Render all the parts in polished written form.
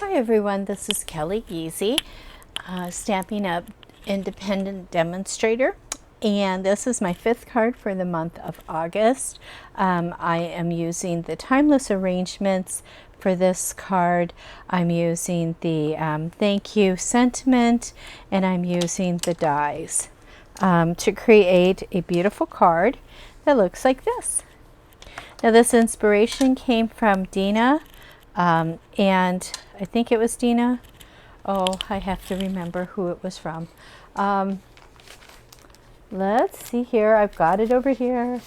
Hi everyone, this is Kelly Easy, Stampin' Up! Independent Demonstrator, and this is my 5th card for the month of August. I am using the Timeless Arrangements for this card. I'm using the thank you sentiment, and I'm using the dies to create a beautiful card that looks like this. Now this inspiration came from Dina, and I think it was Dina. Oh, I have to remember who it was from. Let's see here. I've got it over here.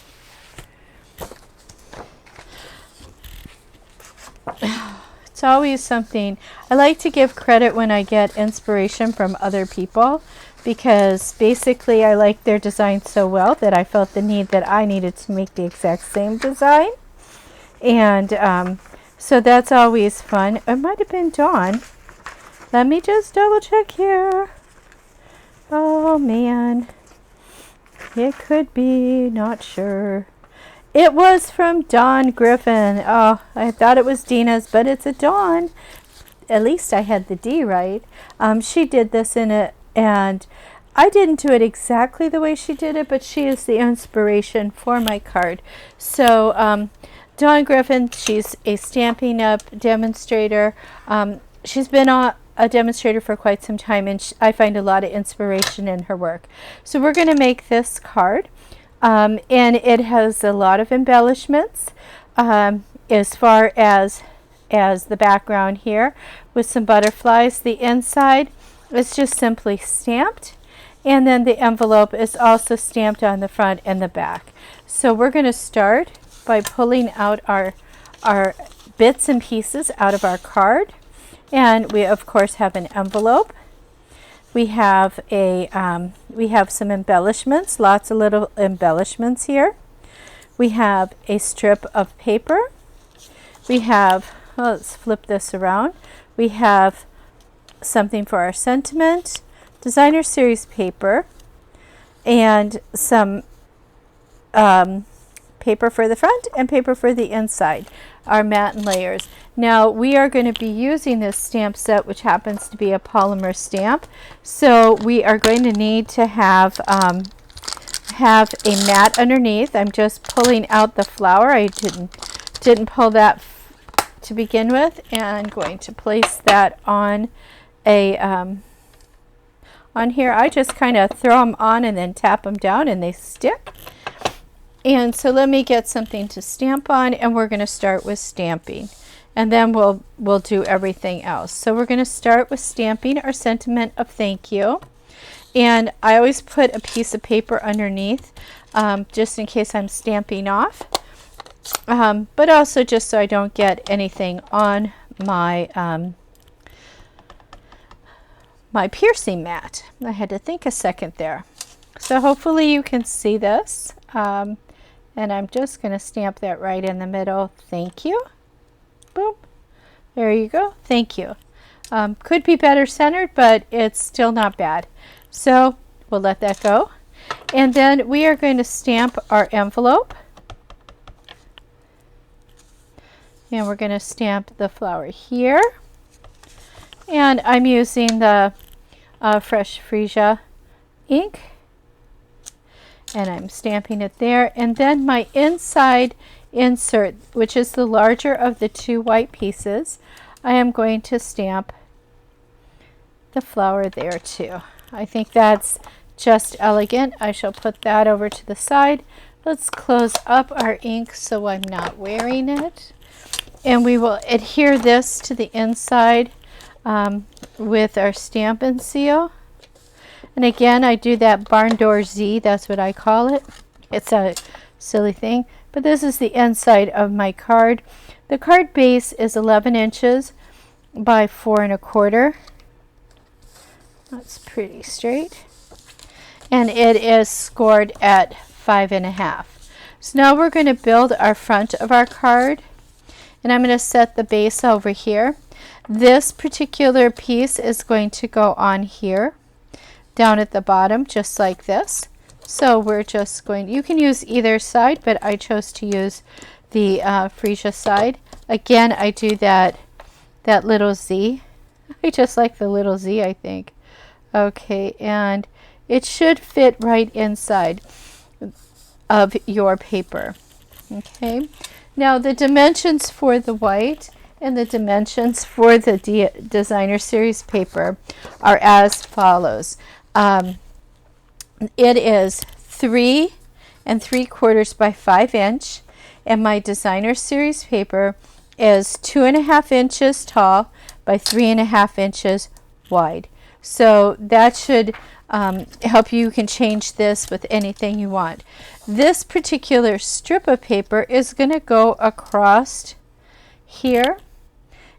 It's always something. I like to give credit when I get inspiration from other people, because basically I like their design so well that I felt the need that I needed to make the exact same design. And so that's always fun. It might have been Dawn. Let me just double check here. Oh man. It could be, not sure. It was from Dawn Griffith. Oh, I thought it was Dina's, but it's a Dawn. At least I had the D right. She did this in it, and I didn't do it exactly the way she did it, but she is the inspiration for my card. So Dawn Griffith, she's a Stampin' Up! Demonstrator. She's been a demonstrator for quite some time, and I find a lot of inspiration in her work. So we're going to make this card, and it has a lot of embellishments as far as the background here with some butterflies. The inside is just simply stamped, and then the envelope is also stamped on the front and the back. So we're going to start by pulling out our bits and pieces out of our card. And we of course have an envelope. We have some embellishments, lots of little embellishments here. We have a strip of paper. We have, well, let's flip this around. We have something for our sentiment, designer series paper, and some paper for the front and paper for the inside, our matte and layers. Now we are going to be using this stamp set, which happens to be a polymer stamp, so we are going to need to have a mat underneath. I'm just pulling out the flower. I didn't pull that to begin with, and I'm going to place that on a on here. I just kind of throw them on and then tap them down and they stick. And so let me get something to stamp on, and we're going to start with stamping, and then we'll do everything else. So we're going to start with stamping our sentiment of thank you, and I always put a piece of paper underneath just in case I'm stamping off, but also just so I don't get anything on my my piercing mat. I had to think a second there. So hopefully you can see this. And I'm just going to stamp that right in the middle. Thank you. Boom. There you go. Thank you. Could be better centered, but it's still not bad. So we'll let that go. And then we are going to stamp our envelope. And we're going to stamp the flower here. And I'm using the Fresh Freesia ink. And I'm stamping it there, and then my inside insert, which is the larger of the two white pieces, I am going to stamp the flower there too. I think that's just elegant. I shall put that over to the side. Let's close up our ink so I'm not wearing it, and we will adhere this to the inside with our Stampin' Seal. And again, I do that barn door Z, that's what I call it. It's a silly thing, but this is the inside of my card. The card base is 11 inches by 4 1/4. That's pretty straight. And it is scored at 5 1/2. So now we're going to build our front of our card, and I'm going to set the base over here. This particular piece is going to go on here, down at the bottom, just like this. So we're just going, you can use either side, but I chose to use the freesia side. Again, I do that little Z I just like the little Z, I think. Okay, and it should fit right inside of your paper. Okay, now the dimensions for the white and the dimensions for the designer series paper are as follows. It is 3 3/4 by 5 inch, and my designer series paper is 2.5 inches tall by 3.5 inches wide. So that should help you. You can change this with anything you want. This particular strip of paper is going to go across here,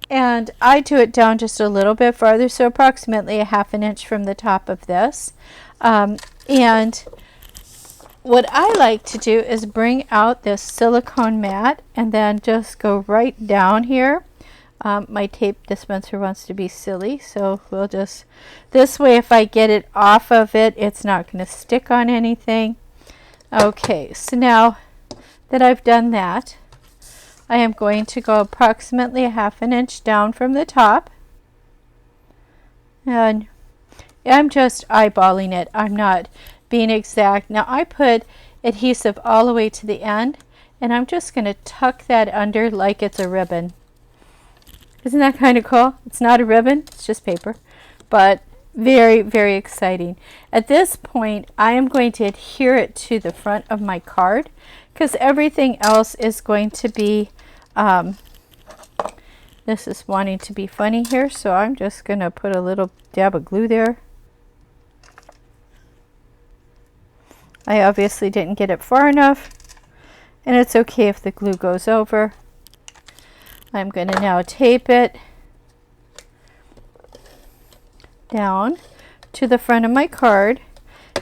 and I do it down just a little bit farther, so approximately 1/2 inch from the top of this. And what I like to do is bring out this silicone mat and then just go right down here. My tape dispenser wants to be silly, so we'll just, this way if I get it off of it, it's not going to stick on anything. Okay, so now that I've done that, I am going to go approximately 1/2 inch down from the top. And I'm just eyeballing it. I'm not being exact. Now I put adhesive all the way to the end, and I'm just going to tuck that under like it's a ribbon. Isn't that kind of cool? It's not a ribbon, it's just paper, but very, very exciting. At this point, I am going to adhere it to the front of my card because everything else is going to be, this is wanting to be funny here, so I'm just going to put a little dab of glue there. I obviously didn't get it far enough, and it's okay if the glue goes over. I'm going to now tape it down to the front of my card,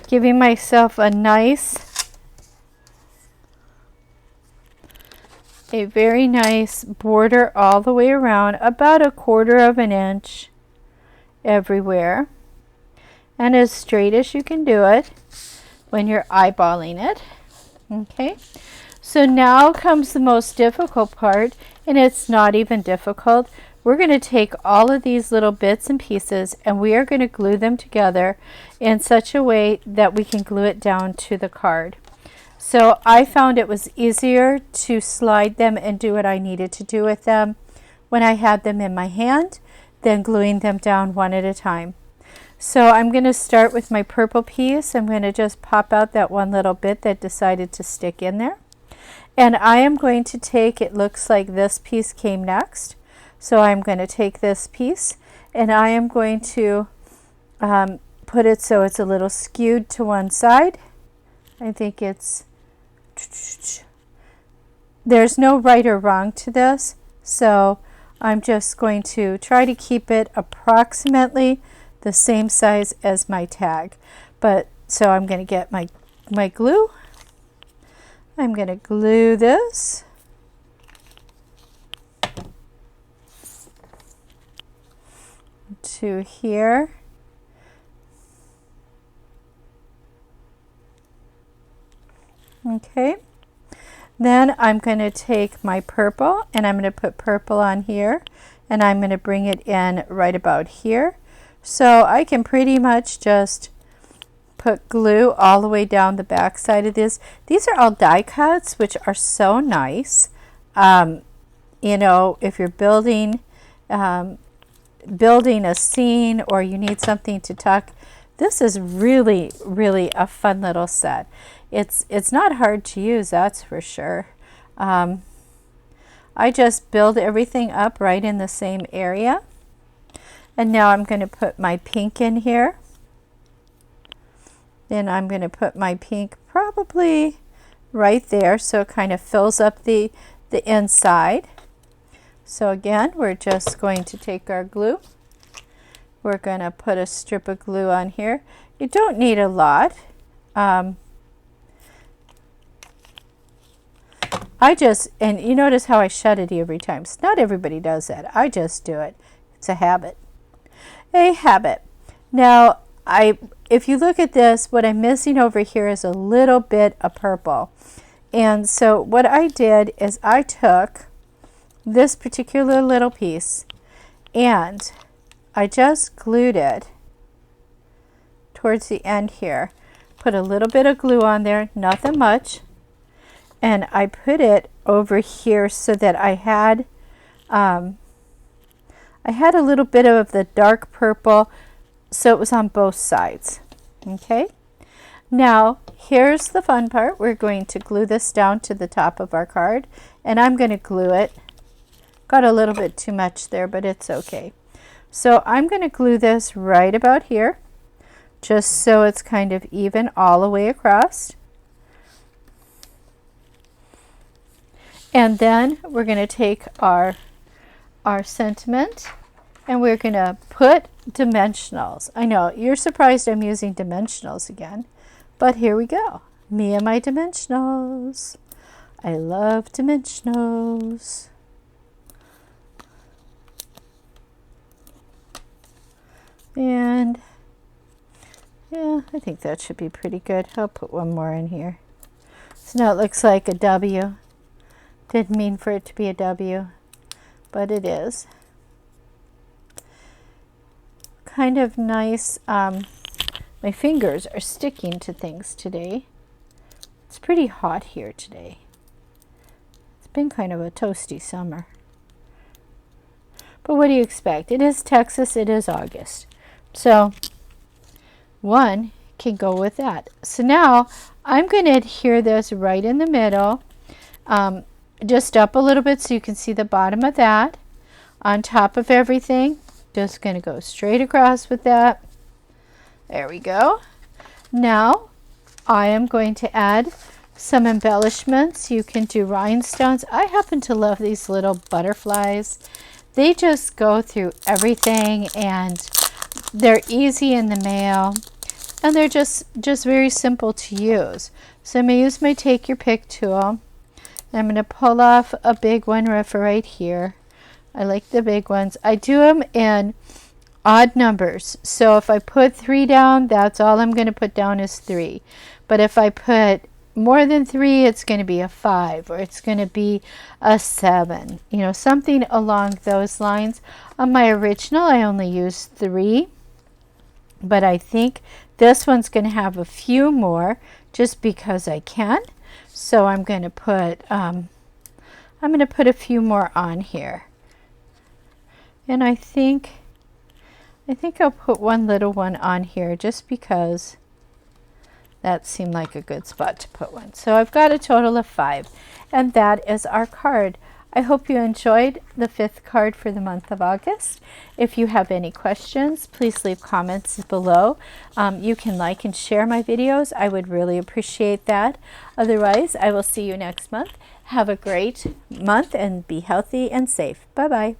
giving myself a very nice border all the way around, about 1/4 inch everywhere, and as straight as you can do it when you're eyeballing it. Okay, so now comes the most difficult part, and it's not even difficult. We're going to take all of these little bits and pieces and we are going to glue them together in such a way that we can glue it down to the card. So I found it was easier to slide them and do what I needed to do with them when I had them in my hand than gluing them down one at a time. So I'm going to start with my purple piece. I'm going to just pop out that one little bit that decided to stick in there. And I am going to take, it looks like this piece came next. So I'm going to take this piece and I am going to put it so it's a little skewed to one side. I think it's, there's no right or wrong to this. So I'm just going to try to keep it approximately the same size as my tag. But so I'm going to get my glue. I'm going to glue this. To here. Okay. Then I'm going to take my purple and I'm going to put purple on here and I'm going to bring it in right about here. So I can pretty much just put glue all the way down the back side of this. These are all die cuts, which are so nice. You know, if you're building a scene or you need something to tuck, this is really, really a fun little set. It's not hard to use, that's for sure. I just build everything up right in the same area. And now I'm going to put my pink in here. Then I'm going to put my pink probably right there so it kind of fills up the inside. So again, we're just going to take our glue. We're going to put a strip of glue on here. You don't need a lot. And you notice how I shut it every time. So not everybody does that. I just do it. It's a habit. A habit. Now, if you look at this, what I'm missing over here is a little bit of purple. And so what I did is I took this particular little piece and I just glued it towards the end here. Put a little bit of glue on there, nothing much. And I put it over here so that I had a little bit of the dark purple, so it was on both sides. Okay. Now, here's the fun part. We're going to glue this down to the top of our card, and I'm going to glue it. Got a little bit too much there, but it's okay. So I'm going to glue this right about here, just so it's kind of even all the way across. And then we're going to take our sentiment, and we're going to put dimensionals. I know, you're surprised I'm using dimensionals again, but here we go. Me and my dimensionals. I love dimensionals. And yeah, I think that should be pretty good. I'll put one more in here. So now it looks like a W. Didn't mean for it to be a W, but it is. Kind of nice. My fingers are sticking to things today. It's pretty hot here today. It's been kind of a toasty summer. But what do you expect? It is Texas, it is August. So one can go with that. So now I'm going to adhere this right in the middle, just up a little bit so you can see the bottom of that. On top of everything, just going to go straight across with that. There we go. Now I am going to add some embellishments. You can do rhinestones. I happen to love these little butterflies. They just go through everything, and they're easy in the mail, and they're just very simple to use. So I'm going to use my Take Your Pick tool, and I'm going to pull off a big one right here. I like the big ones. I do them in odd numbers. So if I put 3 down, that's all I'm going to put down is 3. But if I put more than 3, it's going to be a 5, or it's going to be a 7. You know, something along those lines. On my original, I only used 3. But I think this one's going to have a few more just because I can. So I'm going to put a few more on here. And I think I'll put one little one on here just because that seemed like a good spot to put one. So I've got a total of 5, and that is our card. I hope you enjoyed the 5th card for the month of August. If you have any questions, please leave comments below. You can like and share my videos. I would really appreciate that. Otherwise, I will see you next month. Have a great month and be healthy and safe. Bye-bye.